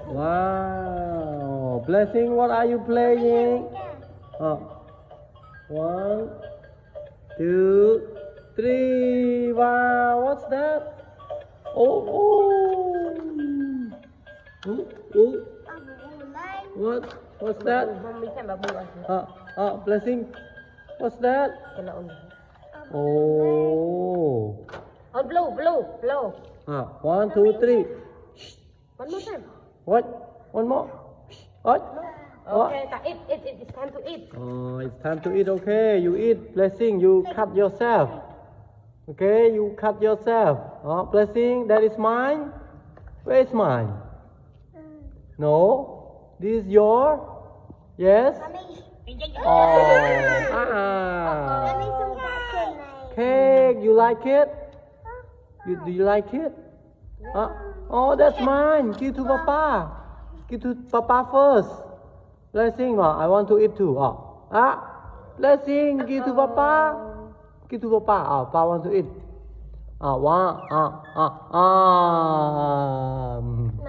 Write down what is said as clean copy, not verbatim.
Wow. Blessing, what are you playing? 1, 2, 3. Wow, what's that? Oh. What's that? Blessing, what's that? Oh. Blow. 1, 2, 3. One more time. What? One more. What? Okay, it's time to eat. Oh, it's time to eat. Okay, you eat. Blessing, you cut yourself. Okay, you cut yourself. Blessing, that is mine. Where is mine? No. This is your? Yes? Oh. Cake, you like it? Do you like it? Oh, that's mine. Give to Papa. Give to Papa first. Blessing, I want to eat too. Blessing, give to Papa. Give to Papa. Papa want to eat.